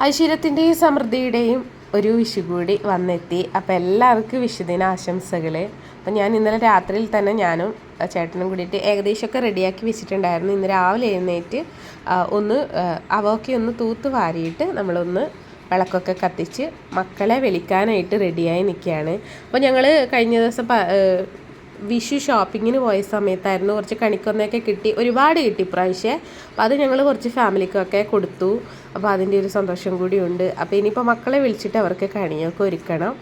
ഐശ്വര്യത്തിൻ്റെയും സമൃദ്ധിയുടെയും ഒരു വിഷു കൂടി വന്നെത്തി. അപ്പോൾ എല്ലാവർക്കും വിഷുദിന ആശംസകൾ. അപ്പോൾ ഞാൻ ഇന്നലെ രാത്രിയിൽ തന്നെ ഞാനും ചേട്ടനും കൂടിയിട്ട് ഏകദേശമൊക്കെ റെഡിയാക്കി വെച്ചിട്ടുണ്ടായിരുന്നു. ഇന്ന് രാവിലെ എഴുന്നേറ്റ് അവയൊക്കെ ഒന്ന് തൂത്ത് വാരിയിട്ട് നമ്മളൊന്ന് വിളക്കൊക്കെ കത്തിച്ച് മക്കളെ വിളിക്കാനായിട്ട് റെഡിയായി നിൽക്കുകയാണ്. അപ്പോൾ ഞങ്ങൾ കഴിഞ്ഞ ദിവസം വിഷു ഷോപ്പിങ്ങിന് പോയ സമയത്തായിരുന്നു കുറച്ച് കണിക്കൊന്നയൊക്കെ കിട്ടി, ഒരുപാട് കിട്ടി ഇപ്രാവശ്യം. അപ്പോൾ അത് ഞങ്ങൾ കുറച്ച് ഫാമിലിക്കൊക്കെ കൊടുത്തു. അപ്പോൾ അതിൻ്റെ ഒരു സന്തോഷം കൂടിയുണ്ട്. അപ്പോൾ ഇനിയിപ്പോൾ മക്കളെ വിളിച്ചിട്ട് അവർക്ക് കണിയൊക്കെ ഒരുക്കണം,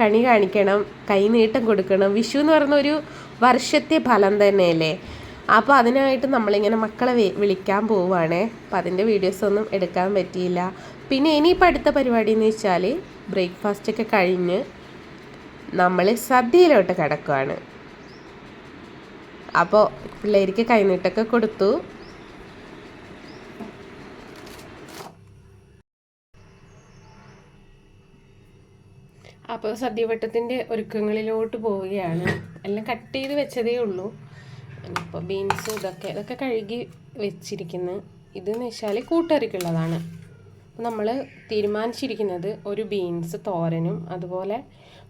കണി കാണിക്കണം, കൈനീട്ടം കൊടുക്കണം. വിഷു എന്ന് പറയുന്ന ഒരു വർഷത്തെ ഫലം തന്നെയല്ലേ. അപ്പോൾ അതിനായിട്ട് നമ്മളിങ്ങനെ മക്കളെ വിളിക്കാൻ പോവുകയാണ്. അപ്പോൾ അതിൻ്റെ വീഡിയോസൊന്നും എടുക്കാൻ പറ്റിയില്ല. പിന്നെ ഇനിയിപ്പോൾ അടുത്ത പരിപാടി എന്ന് വെച്ചാൽ ബ്രേക്ക്ഫാസ്റ്റൊക്കെ കഴിഞ്ഞ് നമ്മൾ സദ്യയിലോട്ട് കിടക്കുകയാണ്. അപ്പോൾ പിള്ളേർക്ക് കൈനീട്ടൊക്കെ കൊടുത്തു. അപ്പോൾ സദ്യവട്ടത്തിൻ്റെ ഒരുക്കങ്ങളിലോട്ട് പോവുകയാണ്. എല്ലാം കട്ട് ചെയ്ത് വെച്ചതേ ഉള്ളൂ. ഇപ്പോൾ ബീൻസും ഇതൊക്കെ കഴുകി വെച്ചിരിക്കുന്നു. ഇതെന്ന് വെച്ചാൽ കൂട്ടുകറിക്കുള്ളതാണ്. അപ്പോൾ നമ്മൾ തീരുമാനിച്ചിരിക്കുന്നത് ഒരു ബീൻസ് തോരനും അതുപോലെ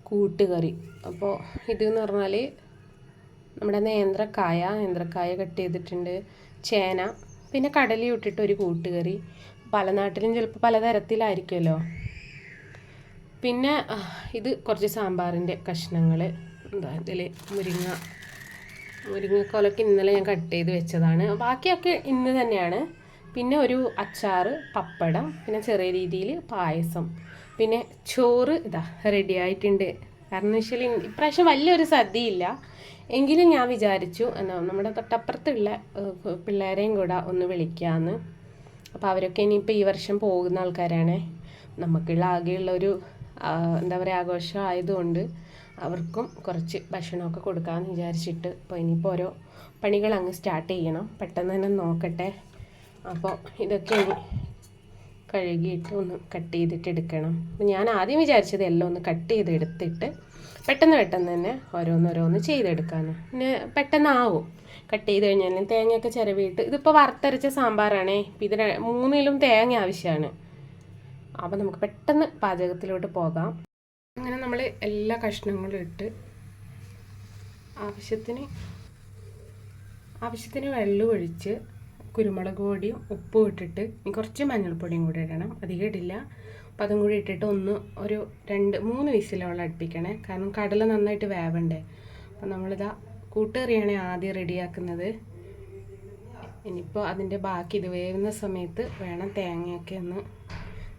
കൂട്ടുകറി. അപ്പോൾ ഇതെന്ന് പറഞ്ഞാൽ നമ്മുടെ നേന്ത്രക്കായ കട്ട് ചെയ്തിട്ടുണ്ട്, ചേന, പിന്നെ കടലയും ഇട്ടിട്ട് ഒരു കൂട്ടുകറി. പല നാട്ടിലും ചിലപ്പോൾ പലതരത്തിലായിരിക്കുമല്ലോ. പിന്നെ ഇത് കുറച്ച് സാമ്പാറിൻ്റെ കഷ്ണങ്ങൾ. ഇതിൽ മുരിങ്ങക്കോലൊക്കെ ഇന്നലെ ഞാൻ കട്ട് ചെയ്ത് വെച്ചതാണ്. ബാക്കിയൊക്കെ ഇന്ന് തന്നെയാണ്. പിന്നെ ഒരു അച്ചാർ, പപ്പടം, പിന്നെ ചെറിയ രീതിയിൽ പായസം, പിന്നെ ചോറ് റെഡി ആയിട്ടുണ്ട്. കാരണം വെച്ചാൽ ഇപ്രാവശ്യം വലിയൊരു സദ്യയില്ല. എങ്കിലും ഞാൻ വിചാരിച്ചു നമ്മുടെ തൊട്ടപ്പുറത്തുള്ള പിള്ളേരെയും കൂടെ ഒന്ന് വിളിക്കാമെന്ന്. അപ്പോൾ അവരൊക്കെ ഇനിയിപ്പോൾ ഈ വർഷം പോകുന്ന ആൾക്കാരാണ്. നമുക്കുള്ള ആകെയുള്ളൊരു ആഘോഷം ആയതുകൊണ്ട് അവർക്കും കുറച്ച് ഭക്ഷണമൊക്കെ കൊടുക്കാമെന്ന് വിചാരിച്ചിട്ട് ഇപ്പോൾ ഇനിയിപ്പോൾ ഓരോ പണികൾ അങ്ങ് സ്റ്റാർട്ട് ചെയ്യണം. പെട്ടെന്ന് തന്നെ നോക്കട്ടെ. അപ്പോൾ ഇതൊക്കെ ഇനി കഴുകിയിട്ട് ഒന്ന് കട്ട് ചെയ്തിട്ട് എടുക്കണം. അപ്പോൾ ഞാൻ ആദ്യം വിചാരിച്ചത് എല്ലാം ഒന്ന് കട്ട് ചെയ്തെടുത്തിട്ട് പെട്ടെന്ന് തന്നെ ഓരോന്നോരോന്ന് ചെയ്തെടുക്കാമെന്ന്. പിന്നെ പെട്ടെന്നാവും കട്ട് ചെയ്ത് കഴിഞ്ഞാൽ. തേങ്ങയൊക്കെ ചിരവിയിട്ട് ഇതിപ്പോൾ വറുത്തരച്ച സാമ്പാറാണേ. ഇത് മൂന്നിലും തേങ്ങ ആവശ്യമാണ്. അപ്പോൾ നമുക്ക് പെട്ടെന്ന് പാചകത്തിലോട്ട് പോകാം. അങ്ങനെ നമ്മൾ എല്ലാ കഷ്ണങ്ങളും ഇട്ട് ആവശ്യത്തിന് വെള്ളം ഒഴിച്ച് കുരുമുളക് പൊടിയും ഉപ്പും ഇട്ടിട്ട് കുറച്ച് മഞ്ഞൾപ്പൊടിയും കൂടി ഇടണം, അധികം ഇടില്ല. അപ്പോൾ അതും കൂടി ഇട്ടിട്ട് ഒരു 2-3 വിസിലോളം അടുപ്പിക്കണേ. കാരണം കടല നന്നായിട്ട് വേവണ്ടേ. അപ്പോൾ നമ്മളിതാ കൂട്ടുകറിയാണ് ആദ്യം റെഡിയാക്കുന്നത്. ഇനിയിപ്പോൾ അതിൻ്റെ ബാക്കി ഇത് വേവുന്ന സമയത്ത് വേണം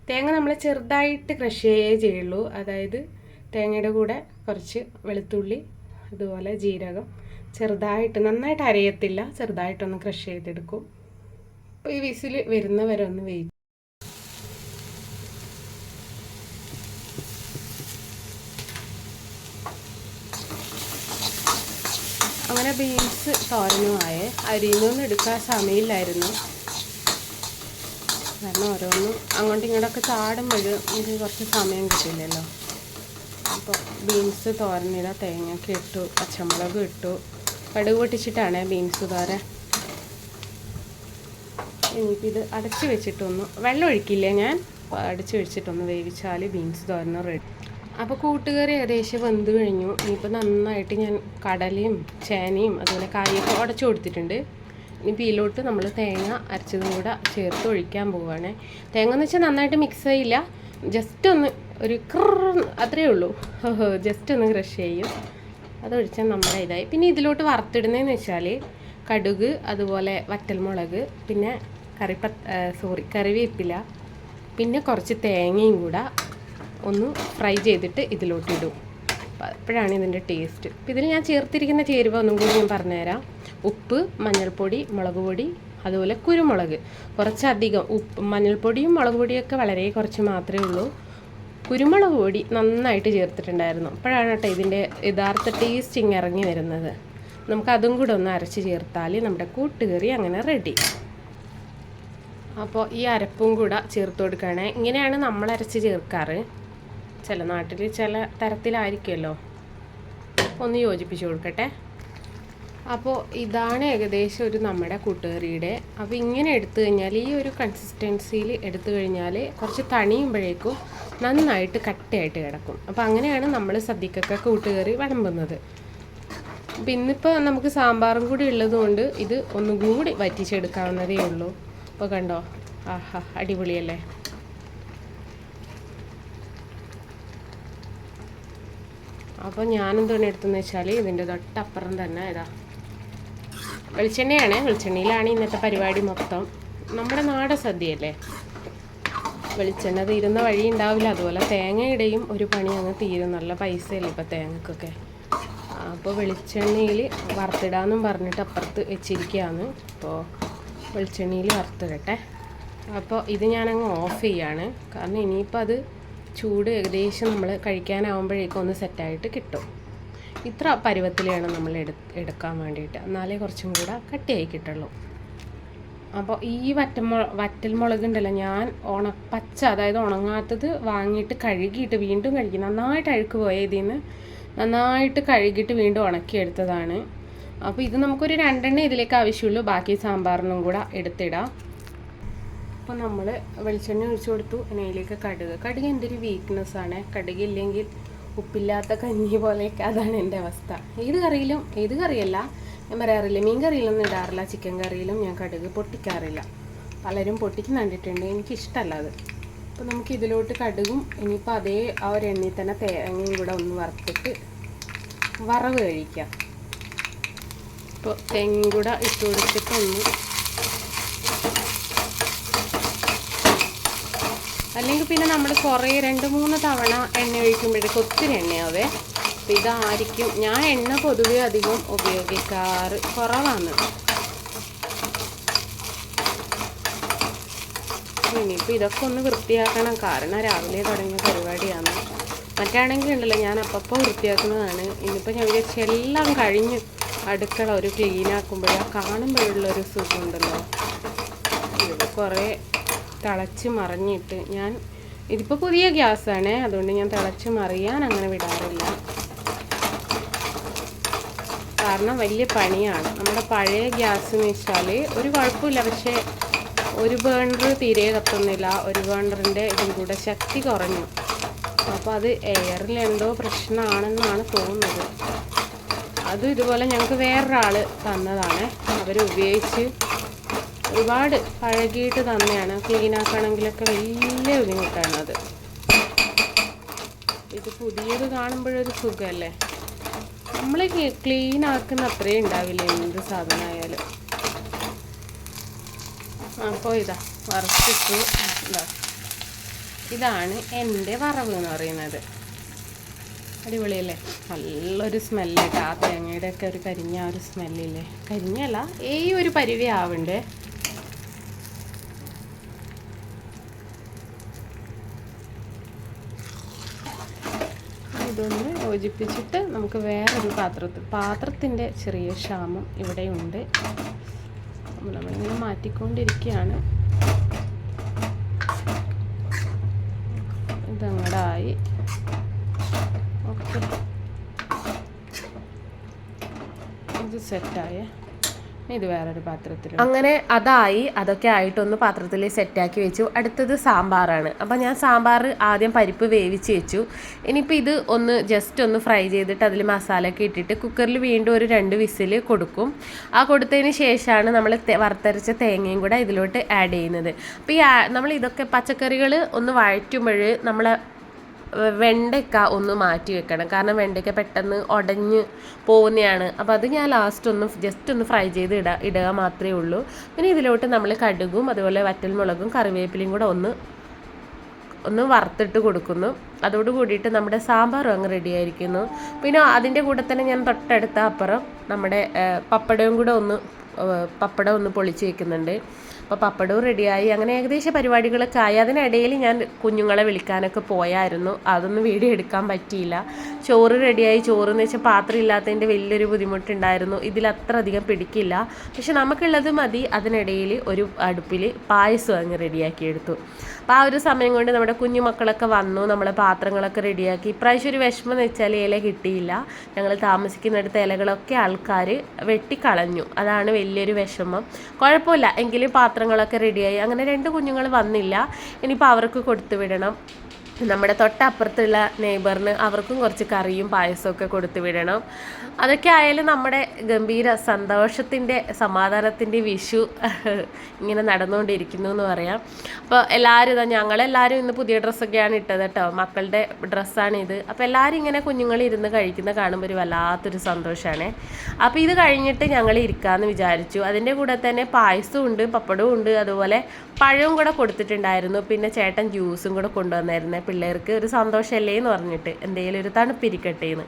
തേങ്ങ നമ്മൾ ചെറുതായിട്ട് ക്രഷ് ചെയ്യുള്ളൂ. അതായത് തേങ്ങയുടെ കൂടെ കുറച്ച് വെളുത്തുള്ളി, അതുപോലെ ജീരകം ചെറുതായിട്ട്, നന്നായിട്ട് അരയത്തില്ല, ചെറുതായിട്ടൊന്ന് ക്രഷ് ചെയ്തെടുക്കും. അപ്പോൾ ഈ വിസിൽ വരുന്നവരെ ഒന്ന് വെയിറ്റ്. അങ്ങനെ ബീൻസ് തോരനുമായേ. അരിയൊന്നും എടുക്കാൻ സമയമില്ലായിരുന്നു. കാരണം ഓരോന്നും അങ്ങോട്ടും ഇങ്ങോട്ടൊക്കെ ചാടുമ്പോഴും എനിക്ക് കുറച്ച് സമയം കിട്ടില്ലല്ലോ. അപ്പോൾ ബീൻസ് തോരനിട തേങ്ങയൊക്കെ ഇട്ടു, പച്ചമുളക് ഇട്ടു, കടുക് പൊട്ടിച്ചിട്ടാണ് ബീൻസ് തോരൻ. ഇനിയിപ്പോൾ ഇത് അടച്ച് വെച്ചിട്ടൊന്ന് വെള്ളം ഒഴിക്കില്ല ഞാൻ, അടച്ച് വെച്ചിട്ടൊന്ന് വേവിച്ചാൽ ബീൻസ് തോരന് റെഡി. അപ്പോൾ കൂട്ടുകറി ഏകദേശം വെന്ത് കഴിഞ്ഞു. ഇനിയിപ്പോൾ നന്നായിട്ട് ഞാൻ കടലയും ചേനയും അതുപോലെ കായൊക്കെ ഉടച്ചു കൊടുത്തിട്ടുണ്ട്. ഇനിയിപ്പോൾ ഇതിലോട്ട് നമ്മൾ തേങ്ങ അരച്ചതും കൂടെ ചേർത്ത് ഒഴിക്കാൻ പോവുകയാണ്. തേങ്ങ എന്ന് വെച്ചാൽ നന്നായിട്ട് മിക്സ് ചെയ്യില്ല, ജസ്റ്റ് ഒന്ന് ഒരു അത്രയേ ഉള്ളൂ. ജസ്റ്റ് ഒന്ന് ക്രഷ് ചെയ്യും. അതൊഴിച്ചാൽ നമ്മുടെ ഇതായി. പിന്നെ ഇതിലോട്ട് വറുത്തിടുന്നതെന്ന് വെച്ചാൽ കടുക്, അതുപോലെ വറ്റൽമുളക്, പിന്നെ കറിവേപ്പില, പിന്നെ കുറച്ച് തേങ്ങയും കൂടെ ഒന്ന് ഫ്രൈ ചെയ്തിട്ട് ഇതിലോട്ടിടും. അപ്പോഴാണ് ഇതിൻ്റെ ടേസ്റ്റ്. അപ്പോൾ ഇതിൽ ഞാൻ ചേർത്തിരിക്കുന്ന ചേരുവ ഒന്നും കൂടി ഞാൻ പറഞ്ഞുതരാം. ഉപ്പ്, മഞ്ഞൾപ്പൊടി, മുളക് പൊടി, അതുപോലെ കുരുമുളക് കുറച്ചധികം. മഞ്ഞൾപ്പൊടിയും മുളക് പൊടിയൊക്കെ വളരെ കുറച്ച് മാത്രമേ ഉള്ളൂ. കുരുമുളക് പൊടി നന്നായിട്ട് ചേർത്തിട്ടുണ്ടായിരുന്നു. അപ്പോഴാണ് കേട്ടോ ഇതിൻ്റെ യഥാർത്ഥ ടേസ്റ്റ് ഇറങ്ങി വരുന്നത്. നമുക്കതും കൂടെ ഒന്ന് അരച്ച് ചേർത്താൽ നമ്മുടെ കൂട്ടുകറി അങ്ങനെ റെഡി. അപ്പോൾ ഈ അരപ്പും കൂടെ ചേർത്ത് കൊടുക്കുകയാണെ. ഇങ്ങനെയാണ് നമ്മൾ അരച്ച് ചേർക്കാറ്. ചില നാട്ടിൽ ചില തരത്തിലായിരിക്കുമല്ലോ. ഒന്ന് യോജിപ്പിച്ച് കൊടുക്കട്ടെ. അപ്പോൾ ഇതാണ് ഏകദേശം ഒരു നമ്മുടെ കൂട്ടുകറിയുടെ. അപ്പോൾ ഇങ്ങനെ എടുത്തു കഴിഞ്ഞാൽ ഈ ഒരു കൺസിസ്റ്റൻസിയിൽ എടുത്തു കഴിഞ്ഞാൽ കുറച്ച് തണിയുമ്പോഴേക്കും നന്നായിട്ട് കട്ടയായിട്ട് കിടക്കും. അപ്പോൾ അങ്ങനെയാണ് നമ്മൾ സദ്യക്കൊക്കെ കൂട്ടുകറി വിളമ്പുന്നത്. അപ്പോൾ ഇന്നിപ്പോൾ നമുക്ക് സാമ്പാറും കൂടി ഉള്ളതുകൊണ്ട് ഇത് ഒന്നും കൂടി വറ്റിച്ചെടുക്കാവുന്നതേ ഉള്ളൂ. അപ്പോൾ കണ്ടോ, ആഹാ അടിപൊളിയല്ലേ. അപ്പോൾ ഞാനെന്താണ് എടുത്തതെന്ന് വെച്ചാൽ ഇതിൻ്റെ തൊട്ടപ്പുറം തന്നെ ഇതാ വെളിച്ചെണ്ണയാണ്. വെളിച്ചെണ്ണയിലാണ് ഇന്നത്തെ പരിപാടി മൊത്തം. നമ്മുടെ നാടൻ സദ്യയല്ലേ, വെളിച്ചെണ്ണ തീരുന്ന വഴി ഉണ്ടാവില്ല. അതുപോലെ തേങ്ങയുടെയും ഒരു പണി അങ്ങ് തീരും. നല്ല പൈസയല്ലേ ഇപ്പോൾ തേങ്ങക്കൊക്കെ. അപ്പോൾ വെളിച്ചെണ്ണയിൽ വറുത്തിടാമെന്നും പറഞ്ഞിട്ട് അപ്പുറത്ത് വെച്ചിരിക്കുകയാണ്. അപ്പോൾ വെളിച്ചെണ്ണയിൽ വറുത്തിടട്ടെ. അപ്പോൾ ഇത് ഞാനങ്ങ് ഓഫ് ചെയ്യാണ്. കാരണം ഇനിയിപ്പോൾ അത് ചൂട് ഏകദേശം നമ്മൾ കഴിക്കാനാവുമ്പോഴേക്കും ഒന്ന് സെറ്റായിട്ട് കിട്ടും. ഇത്ര പരുവത്തിൽ വേണം നമ്മൾ എടുക്കാൻ വേണ്ടിയിട്ട്, എന്നാലേ കുറച്ചും കൂടെ കട്ടിയായി കിട്ടുള്ളൂ. അപ്പോൾ ഈ വറ്റൽ മുളക് ഉണ്ടല്ലോ, ഞാൻ പച്ച അതായത് ഉണങ്ങാത്തത് വാങ്ങിയിട്ട് കഴുകിയിട്ട് വീണ്ടും കഴിക്കും. നന്നായിട്ട് അഴുക്ക് പോയ ഇതിൽ നിന്ന് നന്നായിട്ട് കഴുകിയിട്ട് വീണ്ടും ഉണക്കിയെടുത്തതാണ്. അപ്പോൾ ഇത് നമുക്കൊരു 2 എണ്ണ ഇതിലേക്ക് ആവശ്യമുള്ളൂ. ബാക്കി സാമ്പാറിനും കൂടെ എടുത്തിടാം. അപ്പോൾ നമ്മൾ വെളിച്ചെണ്ണ ഒഴിച്ചു കൊടുത്തു. അതിലേക്ക് കടുക് എൻ്റെ ഒരു വീക്ക്നെസ്സാണ്. കടുകില്ലെങ്കിൽ ഉപ്പില്ലാത്ത കഞ്ഞി പോലെയൊക്കെ, അതാണ് എൻ്റെ അവസ്ഥ. ഏത് കറിയല്ല ഞാൻ പറയാറില്ല, മീൻ കറിയിലൊന്നും ഇടാറില്ല, ചിക്കൻ കറിയിലും ഞാൻ കടുക് പൊട്ടിക്കാറില്ല. പലരും പൊട്ടിക്കുന്ന കണ്ടിട്ടുണ്ട്, എനിക്കിഷ്ടമല്ല അത്. അപ്പോൾ നമുക്ക് ഇതിലോട്ട് കടുകും ഇനിയിപ്പോൾ അതേ ആ ഒരു എണ്ണയിൽ തന്നെ തേങ്ങയും കൂടെ ഒന്ന് വറുത്തിട്ട് വറവ് കഴിക്കാം. ഇപ്പോൾ തേങ്ങയും കൂടെ ഇട്ട് കൊടുത്തിട്ട് ഒന്ന്, അല്ലെങ്കിൽ പിന്നെ നമ്മൾ കുറേ 2-3 തവണ എണ്ണ ഒഴിക്കുമ്പോഴേക്കും ഒത്തിരി എണ്ണയാവേ. അപ്പോൾ ഇതായിരിക്കും ഞാൻ എണ്ണ പൊതുവെ അധികം ഉപയോഗിക്കാറ് കുറവാണ്. ഇനിയിപ്പോൾ ഇതൊക്കെ ഒന്ന് വൃത്തിയാക്കണം, കാരണം രാവിലെ തുടങ്ങിയ പരിപാടിയാണ്. മറ്റാണെങ്കിൽ ഉണ്ടല്ലോ ഞാൻ അപ്പോൾ വൃത്തിയാക്കുന്നതാണ്. ഇന്നിപ്പോൾ ഞാൻ വിചാരിച്ച എല്ലാം കഴിഞ്ഞ് അടുക്കള ഒരു ക്ലീനാക്കുമ്പോഴേ കാണുമ്പോഴുള്ളൊരു സുഖമുണ്ടല്ലോ. ഇത് കുറേ തിളച്ച് മറിഞ്ഞിട്ട് ഇതിപ്പോൾ പുതിയ ഗ്യാസാണ്, അതുകൊണ്ട് ഞാൻ തിളച്ച് മറിയാൻ അങ്ങനെ വിടാറില്ല. കാരണം വലിയ പണിയാണ്. നമ്മുടെ പഴയ ഗ്യാസ് എന്ന് വെച്ചാൽ ഒരു കുഴപ്പമില്ല, പക്ഷേ ഒരു ബേണർ തീരെ കത്തുന്നില്ല. ഒരു ബേണറിൻ്റെ ഇതും കൂടെ ശക്തി കുറഞ്ഞു. അപ്പോൾ അത് എയറിൽ എന്തോ പ്രശ്നമാണെന്നാണ് തോന്നുന്നത്. അതും ഇതുപോലെ ഞങ്ങൾക്ക് വേറൊരാൾ തന്നതാണ്. അവരുപയോഗിച്ച് ഒരുപാട് പഴകിയിട്ട് തന്നെയാണ്. ക്ലീനാക്കണമെങ്കിലൊക്കെ വലിയ ബുദ്ധിമുട്ടാണ് അത്. ഇത് പുതിയത് കാണുമ്പോഴൊരു സുഖമല്ലേ. നമ്മൾ ക്ലീനാക്കുന്ന അത്രയും ഉണ്ടാവില്ല എന്ത് സാധനമായാലും. അപ്പോൾ ഇതാ വറുത്തിട്ട് ഇതാണ് എൻ്റെ വറവ് എന്ന് പറയുന്നത്. അടിപൊളിയല്ലേ, നല്ലൊരു സ്മെല്ലിട്ട് ആ തേങ്ങയുടെ ഒക്കെ ഒരു കരിഞ്ഞ ഒരു സ്മെല്ലില്ലേ. കരിഞ്ഞല്ല, ഈ ഒരു പരുവേ ആവണ്ടേ. ഇതൊന്ന് യോജിപ്പിച്ചിട്ട് നമുക്ക് വേറൊരു പാത്രത്തിൻ്റെ ചെറിയ ക്ഷാമം ഇവിടെയുണ്ട്. നമ്മളിങ്ങനെ മാറ്റിക്കൊണ്ടിരിക്കുകയാണ്. ഇതങ്ങടായി. ഓക്കെ, ഇത് സെറ്റായേ. ഇത് വേറൊരു പാത്രത്തിൽ അങ്ങനെ അതായി. അതൊക്കെ ആയിട്ടൊന്ന് പാത്രത്തിൽ സെറ്റാക്കി വെച്ചു. അടുത്തത് സാമ്പാറാണ്. അപ്പോൾ ഞാൻ സാമ്പാർ ആദ്യം പരിപ്പ് വേവിച്ച് വെച്ചു. ഇനിയിപ്പോൾ ഇത് ഒന്ന് ജസ്റ്റ് ഒന്ന് ഫ്രൈ ചെയ്തിട്ട് അതിൽ മസാലയൊക്കെ ഇട്ടിട്ട് കുക്കറിൽ വീണ്ടും ഒരു 2 വിസിൽ കൊടുക്കും. ആ കൊടുത്തതിന് ശേഷമാണ് നമ്മൾ വറുത്തരച്ച തേങ്ങയും കൂടെ ഇതിലോട്ട് ആഡ് ചെയ്യുന്നത്. അപ്പോൾ നമ്മൾ ഇതൊക്കെ പച്ചക്കറികൾ ഒന്ന് വഴറ്റുമ്പോൾ നമ്മൾ വെണ്ടയ്ക്ക ഒന്ന് മാറ്റി വെക്കണം, കാരണം വെണ്ടയ്ക്ക പെട്ടെന്ന് ഉടഞ്ഞ് പോകുന്നതാണ്. അപ്പോൾ അത് ഞാൻ ലാസ്റ്റ് ജസ്റ്റ് ഒന്ന് ഫ്രൈ ചെയ്ത് ഇടുക മാത്രമേ ഉള്ളൂ. പിന്നെ ഇതിലോട്ട് നമ്മൾ കടുകും അതുപോലെ വറ്റൽമുളകും കറിവേപ്പിലയും കൂടെ ഒന്ന് വറുത്തിട്ട് കൊടുക്കുന്നു. അതോട് കൂടിയിട്ട് നമ്മുടെ സാമ്പാറും അങ്ങ് റെഡി ആയിരിക്കുന്നു. പിന്നെ അതിൻ്റെ കൂടെ തന്നെ ഞാൻ തൊട്ടടുത്ത അപ്പുറം നമ്മുടെ പപ്പടം ഒന്ന് പൊളിച്ച് വെക്കുന്നുണ്ട്. അപ്പോൾ പപ്പടവും റെഡിയായി. അങ്ങനെ ഏകദേശം പരിപാടികളൊക്കെ ആയി. അതിനിടയിൽ ഞാൻ കുഞ്ഞുങ്ങളെ വിളിക്കാനൊക്കെ പോയായിരുന്നു, അതൊന്നും വീഡിയോ എടുക്കാൻ പറ്റിയില്ല. ചോറ് റെഡിയായി. ചോറെന്ന് വെച്ചാൽ പാത്രം ഇല്ലാത്തതിൻ്റെ വലിയൊരു ബുദ്ധിമുട്ടുണ്ടായിരുന്നു. ഇതിലത്ര അധികം പിടിക്കില്ല, പക്ഷെ നമുക്കുള്ളത് മതി. അതിനിടയിൽ ഒരു അടുപ്പിൽ പായസം അങ്ങ് റെഡിയാക്കിയെടുത്തു. അപ്പോൾ ആ ഒരു സമയം കൊണ്ട് നമ്മുടെ കുഞ്ഞു മക്കളൊക്കെ വന്നു, നമ്മളെ പാത്രങ്ങളൊക്കെ റെഡിയാക്കി. ഇപ്രാവശ്യം ഒരു വിഷമം എന്ന് വെച്ചാൽ ഇല കിട്ടിയില്ല. ഞങ്ങൾ താമസിക്കുന്നിടത്ത് ഇലകളൊക്കെ ആൾക്കാർ വെട്ടിക്കളഞ്ഞു, അതാണ് വലിയൊരു വിഷമം. കുഴപ്പമില്ല, എങ്കിലും പാത്രങ്ങളൊക്കെ റെഡിയായി. അങ്ങനെ 2 കുഞ്ഞുങ്ങൾ വന്നില്ല, ഇനിയിപ്പോൾ അവർക്ക് കൊടുത്തു വിടണം. നമ്മുടെ തൊട്ടപ്പുറത്തുള്ള നെയ്ബറിന് അവർക്കും കുറച്ച് കറിയും പായസമൊക്കെ കൊടുത്തു വിടണം. അതൊക്കെ ആയാലും നമ്മുടെ ഗംഭീര സന്തോഷത്തിൻ്റെ സമാധാനത്തിൻ്റെ വിഷു ഇങ്ങനെ നടന്നുകൊണ്ടിരിക്കുന്നു എന്ന് പറയാം. അപ്പോൾ എല്ലാവരും ഞങ്ങളെല്ലാവരും ഇന്ന് പുതിയ ഡ്രസ്സൊക്കെയാണ് ഇട്ടത് കേട്ടോ, മക്കളുടെ ഡ്രസ്സാണിത്. അപ്പോൾ എല്ലാവരും ഇങ്ങനെ കുഞ്ഞുങ്ങളിരുന്ന് കഴിക്കുന്ന കാണുമ്പോൾ ഒരു വല്ലാത്തൊരു സന്തോഷമാണ്. അപ്പോൾ ഇത് കഴിഞ്ഞിട്ട് ഞങ്ങൾ ഇരിക്കാമെന്ന് വിചാരിച്ചു. അതിൻ്റെ കൂടെ തന്നെ പായസവും ഉണ്ട്, പപ്പടവും ഉണ്ട്, അതുപോലെ പഴവും കൂടെ കൊടുത്തിട്ടുണ്ടായിരുന്നു. പിന്നെ ചേട്ടൻ ജ്യൂസും കൂടെ കൊണ്ടുവന്നായിരുന്നു, പിള്ളേർക്ക് ഒരു സന്തോഷമല്ലേ എന്ന് പറഞ്ഞിട്ട്, എന്തെങ്കിലും ഒരു തണുപ്പിരിക്കട്ടെ എന്ന്.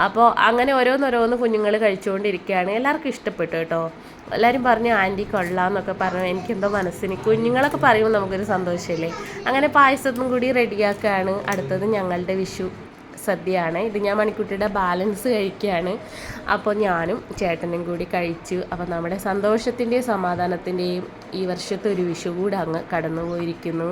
അപ്പോൾ അങ്ങനെ ഓരോന്നോരോന്ന് കുഞ്ഞുങ്ങൾ കഴിച്ചുകൊണ്ടിരിക്കുകയാണ്. എല്ലാവർക്കും ഇഷ്ടപ്പെട്ടു കേട്ടോ. എല്ലാവരും പറഞ്ഞു ആൻറ്റി കൊള്ളാമെന്നൊക്കെ പറഞ്ഞു. എനിക്കെന്തോ മനസ്സിന് കുഞ്ഞുങ്ങളൊക്കെ പറയുമ്പോൾ നമുക്കൊരു സന്തോഷമല്ലേ. അങ്ങനെ പായസത്തും കൂടി റെഡിയാക്കുകയാണ്. അടുത്തത് ഞങ്ങളുടെ വിഷു സദ്യയാണ്. ഇത് ഞാൻ മണിക്കുട്ടിയുടെ ബാലൻസ് കഴിക്കുകയാണ്. അപ്പോൾ ഞാനും ചേട്ടനും കൂടി കഴിച്ചു. അപ്പോൾ നമ്മുടെ സന്തോഷത്തിൻ്റെയും സമാധാനത്തിൻ്റെയും ഈ വർഷത്തെ ഒരു വിഷു കൂടെ അങ്ങ് കടന്നു പോയിരിക്കുന്നു.